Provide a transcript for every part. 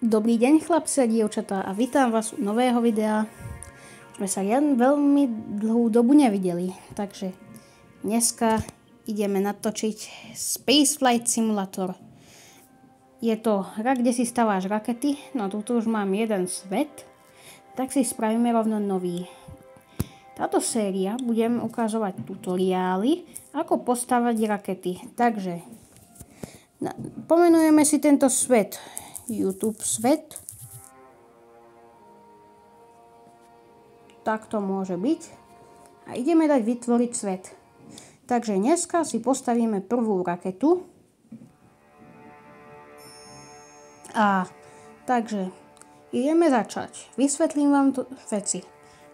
Dobrý deň, chlapci a dievčatá, a vítam vás u nového videa. Sme sa veľmi dlhú dobu nevideli, takže dneska ideme natočiť Spaceflight Simulator. Je to hra, kde si staváš rakety, no tuto už mám jeden svet, tak si spravíme rovno nový. Táto séria budem ukazovať tutoriály, ako postavať rakety. Takže pomenujeme si tento svet YouTube svet. Tak to môže byť. A ideme dať vytvoriť svet. Takže dneska si postavíme prvú raketu. A takže ideme začať. Vysvetlím vám veci.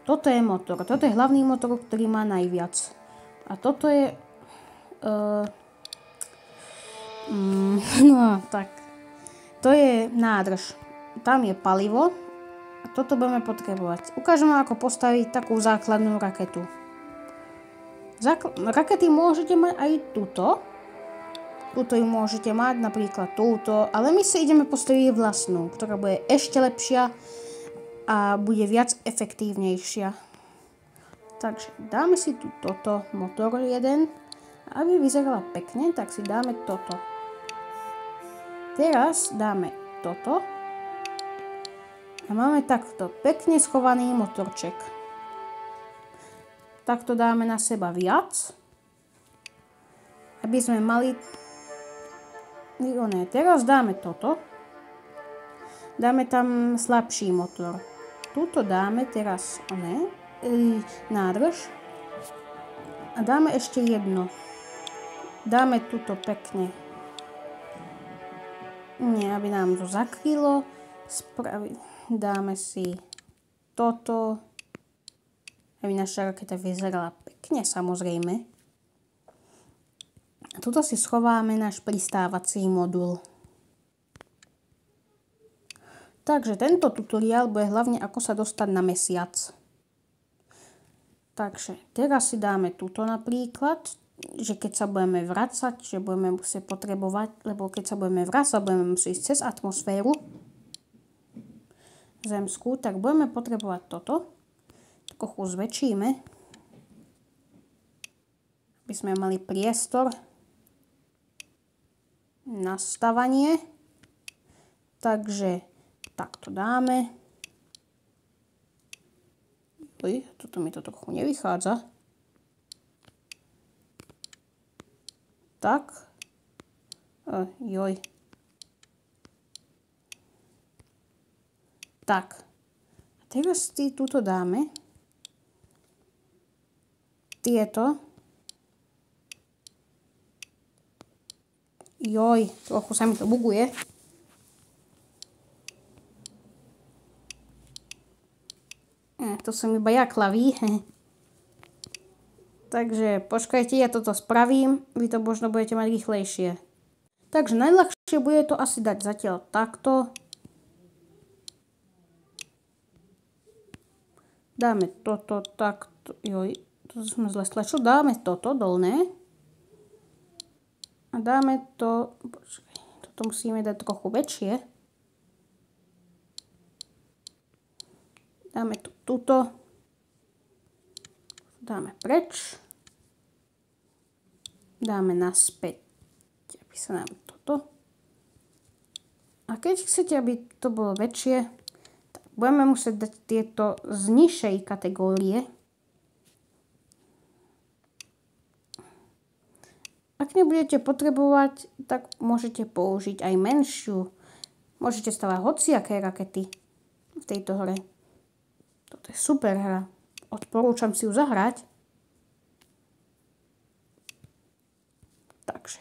Toto je motor. Toto je hlavný motor, ktorý má najviac. A toto je no tak. To je nádrž. Tam je palivo a toto budeme potrebovať. Ukážem vám, ako postaviť takú základnú raketu. Rakety môžete mať aj túto. Túto ju môžete mať, napríklad túto. Ale my si ideme postaviť vlastnú, ktorá bude ešte lepšia a bude viac efektívnejšia. Takže dáme si tu toto, motor jeden. Aby vyzerala pekne, tak si dáme toto. Teraz dáme toto a máme takto pekne schovaný motorček. Takto dáme na seba viac, aby sme mali... Teraz dáme toto. Dáme tam slabší motor. Tuto dáme teraz nádrž a dáme ešte jedno. Dáme tuto pekne. Nie, aby nám to zakrylo. Dáme si toto. Aby naša raketa vyzerala pekne, samozrejme. A tuto si schováme náš pristávací modul. Takže tento tutoriál bude hlavne, ako sa dostať na mesiac. Takže teraz si dáme tuto napríklad, že keď sa budeme vracať, že budeme musieť potrebovať, lebo keď sa budeme vracať, budeme musieť ísť cez atmosféru zemskú, tak budeme potrebovať toto. Trochu zväčšíme, aby sme mali priestor na stavanie. Takže takto dáme. Toto mi to trochu nevychádza. Tak. Tak. A teraz si tuto dáme tieto. Trochu sa mi to buguje. To som iba ja klaví. Takže počkajte, ja toto spravím, vy to možno budete mať rýchlejšie. Takže najľahšie bude to asi dať zatiaľ takto. Dáme toto takto. To sme zle stlačili. Dáme toto dolné. A dáme to... Toto musíme dať trochu väčšie. Dáme to tuto. Dáme preč. Dáme naspäť, aby sa nám toto. A keď chcete, aby to bolo väčšie, tak budeme musieť dať tieto z nižšej kategórie. Ak nebudete potrebovať, tak môžete použiť aj menšiu. Môžete stavať hociaké rakety v tejto hre. Toto je super hra. Odporúčam si ju zahrať. Takže.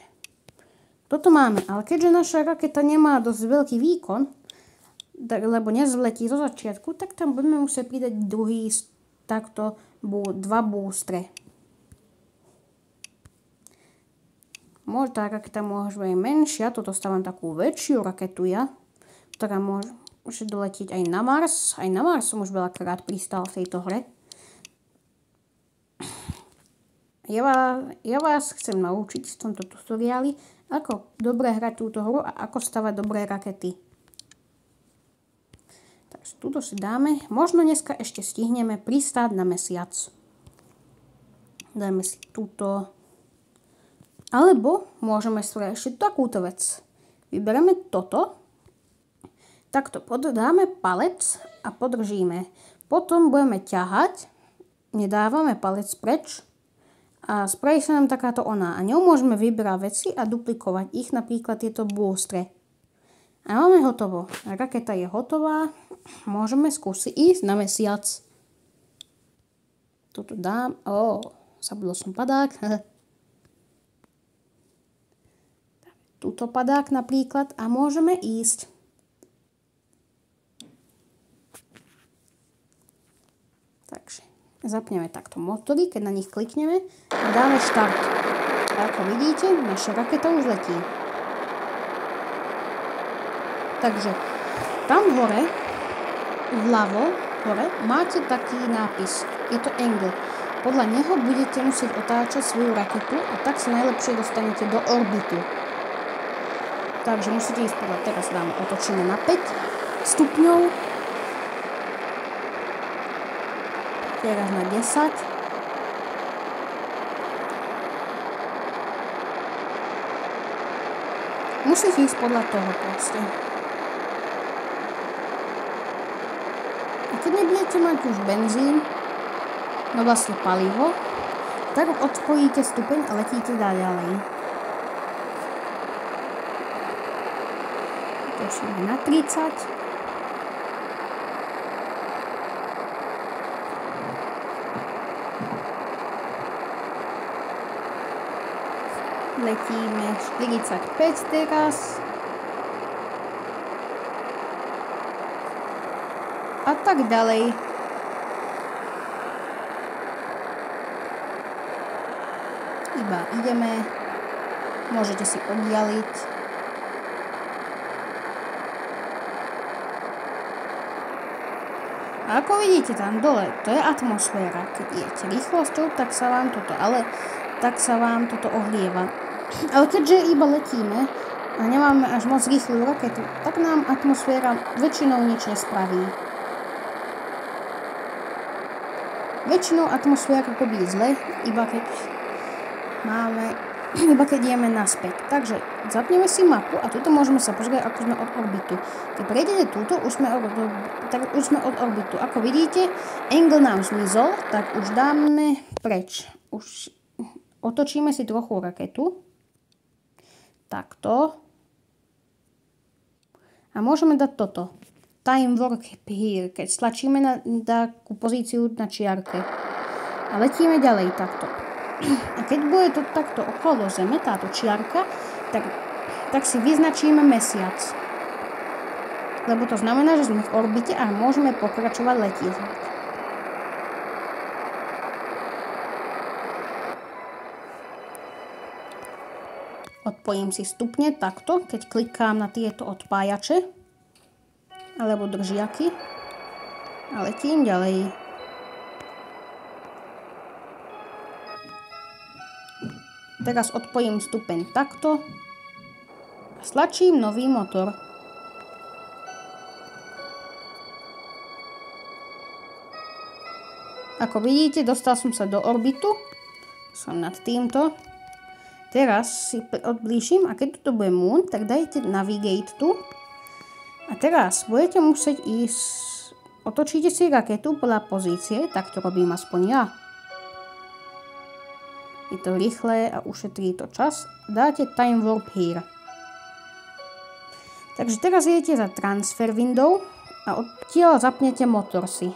Toto máme. Ale keďže naša raketa nemá dosť veľký výkon, lebo nezletí zo začiatku, tak tam budeme musieť pridať druhý takto dva boostre. Tá raketa môže byť menšia. Toto stávam takú väčšiu raketu ktorá môže doletieť aj na Mars. Aj na Mars som už veľakrát pristal v tejto hre. Ja vás chcem naučiť v tomto tutoriáli, ako dobre hrať túto hru a ako stavať dobré rakety. Tuto si dáme. Možno dneska ešte stihneme pristáť na mesiac. Dajme si túto. Alebo môžeme spraviť ešte takúto vec. Vybereme toto. Takto dáme palec a podržíme. Potom budeme ťahať. Nedávame palec preč. A spraví sa nám takáto ona. A ňou môžeme vybrať veci a duplikovať ich. Napríklad tieto bústre. A máme hotovo. Raketa je hotová. Môžeme skúsiť ísť na mesiac. Toto dám. Zabudol som padák. Tuto padák napríklad. A môžeme ísť. Takže zapneme takto motory, keď na nich klikneme a dáme štart. A ako vidíte, naša raketa už letí. Takže tam hore, vľavo, hore, máte taký nápis. Je to angle. Podľa neho budete musieť otáčať svoju raketu a tak sa najlepšie dostanete do orbitu. Takže musíte ísť podľa, teraz dáme otočíme na 5 stupňov. Teraz na 10. Musíte ísť podľa toho proste. A keď nebudete mať už benzín, no vlastne palivo, tak odpojíte stupeň a letíte ďalej. Točíme na 30. Letíme 45 teraz. A tak ďalej. Iba ideme. Môžete si oddialiť. A ako vidíte tam dole, to je atmosféra. Keď idete rýchlosťou, tak sa vám toto ohrieva. Ale keďže iba letíme a nemáme až moc rýchlu raketu, tak nám atmosféra väčšinou nič nespraví. Väčšinou atmosféra akoby je zle, iba keď ideme naspäť. Takže zapneme si mapu a tuto môžeme sa pozrieť, ako sme od orbitu. Keď prejdete túto, už sme od orbitu. Ako vidíte, angle nám zmizol, tak už dáme preč. Už otočíme si trochu raketu. Takto. A môžeme dať toto. Time warp here, keď stlačíme na takú pozíciu na čiarke. A letíme ďalej takto. A keď bude to takto okolo Zeme, táto čiarka, tak si vyznačíme mesiac. Lebo to znamená, že sme v orbite a môžeme pokračovať letieť. Odpojím si stupne takto, keď klikám na tieto odpájače alebo držiaky a letím ďalej. Teraz odpojím stupeň takto a stlačím nový motor. Ako vidíte, dostal som sa do orbitu. Som nad týmto. Teraz si odblížim a keď to bude moon, tak dajte navigate tu. A teraz budete musieť ísť, otočíte si raketu podľa pozície, tak to robím aspoň ja. Je to rýchle a ušetrí to čas. Dáte time warp here. Takže teraz idete za transfer window a odtiaľ zapnete motor si.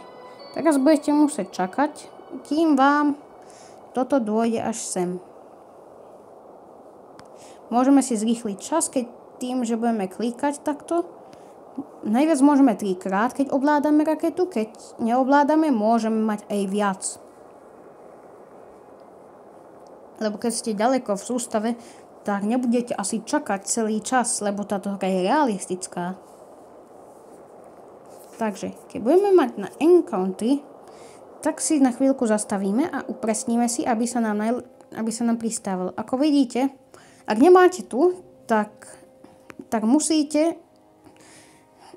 Teraz budete musieť čakať, kým vám toto dôjde až sem. Môžeme si zrýchliť čas, keď tým, že budeme klikať takto. Najviac môžeme 3-krát, keď ovládame raketu. Keď neovládame, môžeme mať aj viac. Lebo keď ste ďaleko v sústave, tak nebudete asi čakať celý čas, lebo táto hra je realistická. Takže, keď budeme mať na encounter, tak si na chvíľku zastavíme a upresníme si, aby sa nám pristával. Ako vidíte, ak nemáte tu, tak musíte,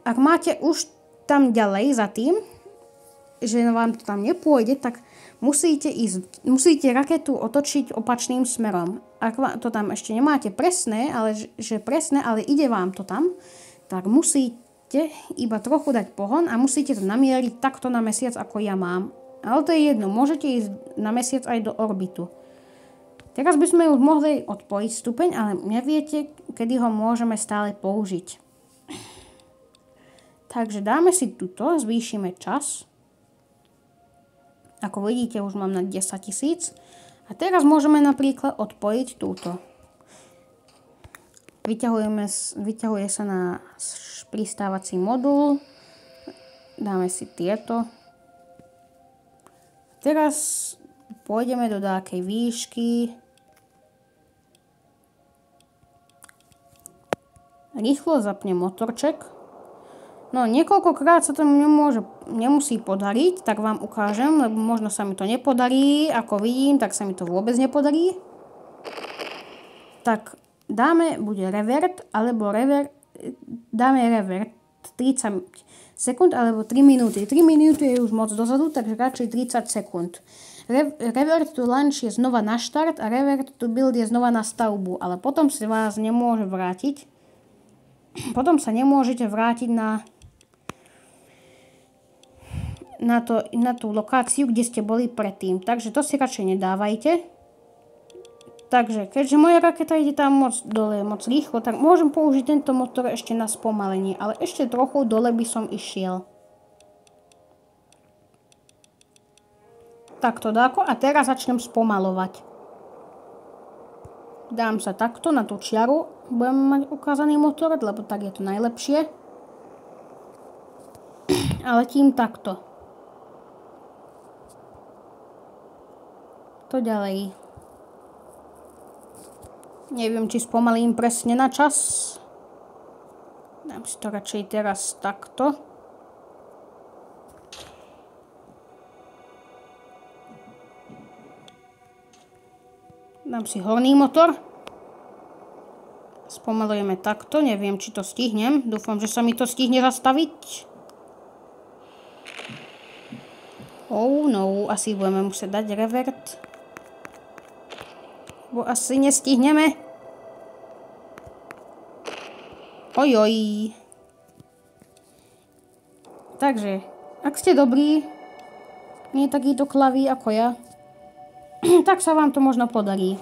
ak máte už tam ďalej za tým, že vám to tam nepôjde, tak musíte raketu otočiť opačným smerom. Ak to tam ešte nemáte presné, ale ide vám to tam, tak musíte iba trochu dať pohon a musíte to namieriť takto na mesiac, ako ja mám. Ale to je jedno, môžete ísť na mesiac aj do orbitu. Teraz by sme už mohli odpojiť stupeň, ale neviete, kedy ho môžeme stále použiť. Takže dáme si tuto, zvýšime čas. Ako vidíte, už mám na 10 000. A teraz môžeme napríklad odpojiť túto. Vyťahuje sa na pristávací modul. Dáme si tieto. Teraz pôjdeme do nejakej výšky. Rýchlo zapnem motorček. No, niekoľkokrát sa to nemusí podariť, tak vám ukážem, lebo možno sa mi to nepodarí. Ako vidím, tak sa mi to vôbec nepodarí. Tak dáme buď revert, alebo dáme revert 30 sekúnd, alebo 3 minúty. 3 minúty je už moc dozadu, takže radšej 30 sekúnd. Revert to launch je znova na štart a revert to build je znova na stavbu, ale potom sa vás nemôže vrátiť. Potom sa nemôžete vrátiť na tú lokáciu, kde ste boli predtým. Takže to si radšej nedávajte. Takže keďže moja raketa ide tam moc dole, moc rýchlo, tak môžem použiť tento motor ešte na spomalenie. Ale ešte trochu dole by som išiel. Takto dáko a teraz začnem spomalovať. Dám sa takto na tú čiaru. Budem mať ukázaný motor, lebo tak je to najlepšie. A letím takto. To ďalej. Neviem, či spomalím presne na čas. Dám si to radšej teraz takto. Dám si horný motor. Spomalujeme takto. Neviem, či to stihnem. Dúfam, že sa mi to stihne zastaviť. Oh no, asi budeme musieť dať revert. Bo asi nestihneme. Ojoj. Takže, ak ste dobrí, nie takýto klaví ako ja, tak sa vám to možno podarí.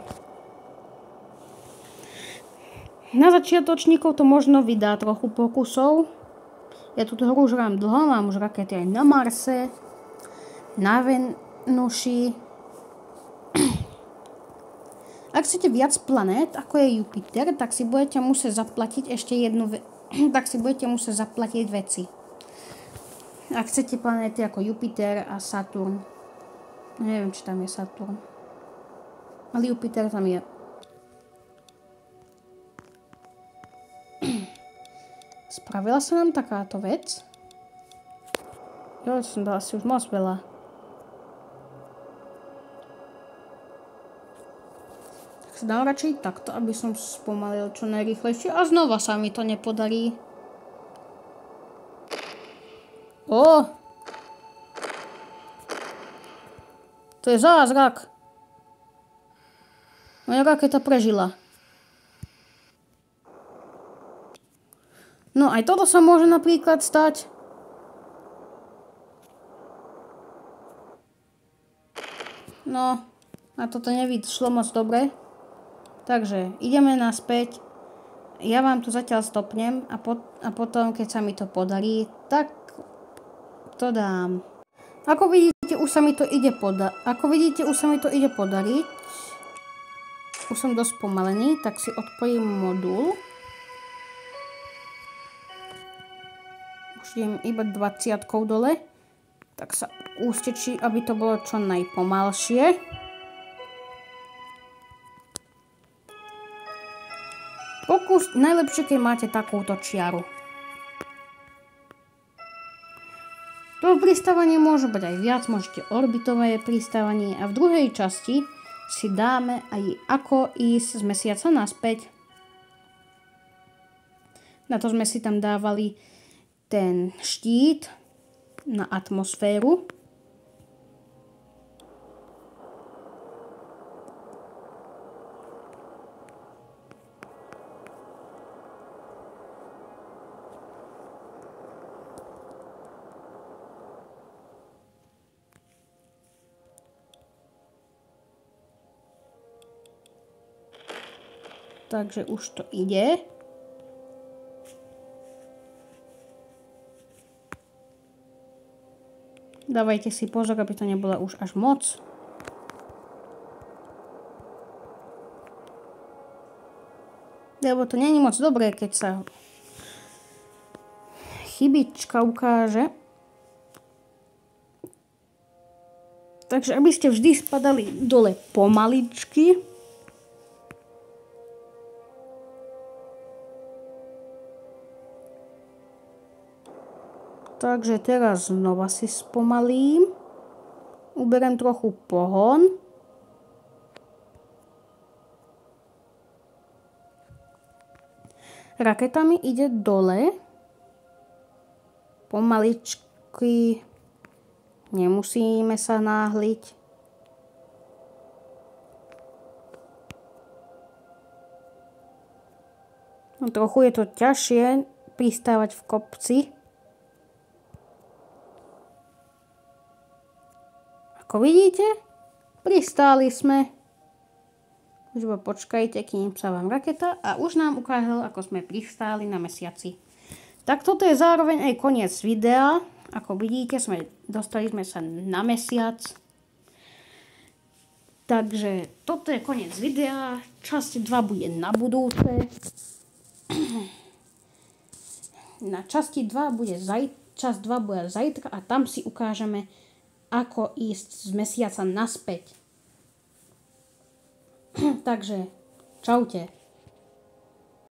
Na začiatočníkov to možno vydá trochu pokusov. Ja túto hru už hrám dlho, mám už rakety aj na Marse, na Venuši. Ak chcete viac planét, ako je Jupiter, tak si budete musieť zaplatiť ešte veci. Ak chcete planéty ako Jupiter a Saturn. Neviem, či tam je Saturn. Ale Jupiter tam je. Spravila sa nám takáto vec. Jo, som dala si už moc veľa. Tak sa dám radšej takto, aby som spomalil čo najrýchlejšie. A znova sa mi to nepodarí. Ó! To je zázrak. Moja raketa prežila. No aj toto sa môže napríklad stať. No, a toto nevyšlo moc dobre. Takže ideme naspäť. Ja vám tu zatiaľ stopnem a potom, keď sa mi to podarí, tak to dám. Ako vidíte, už sa mi to ide podariť. Už som dosť pomalený, tak si odpojím modul. Už idem iba 20 dole. Tak sa ústečí, aby to bolo čo najpomalšie. Najlepšie, keď máte takúto čiaru. To pristávanie môže byť aj viac, môžete orbitové pristávanie a v druhej časti si dáme aj ako ísť z mesiaca naspäť. Na to sme si tam dávali ten štít na atmosféru. Takže už to ide. Dávajte si pozor, aby to nebola už až moc. Lebo to není moc dobré, keď sa chybička ukáže. Takže aby ste vždy spadali dole pomaličky. Takže teraz znova si spomalím. Uberiem trochu pohon. Raketa mi ide dole. Pomaličky. Nemusíme sa náhliť. No, trochu je to ťažšie pristávať v kopci. Ako vidíte, pristáli sme. Už počkajte, kým sa vám raketa a už nám ukázal, ako sme pristáli na mesiaci. Tak toto je zároveň aj koniec videa. Ako vidíte, dostali sme sa na mesiac. Takže toto je koniec videa. Časť 2 bude na budúce. Na časti 2 bude časť 2 bude zajtra a tam si ukážeme, ako ísť z mesiaca naspäť. Takže, čaute.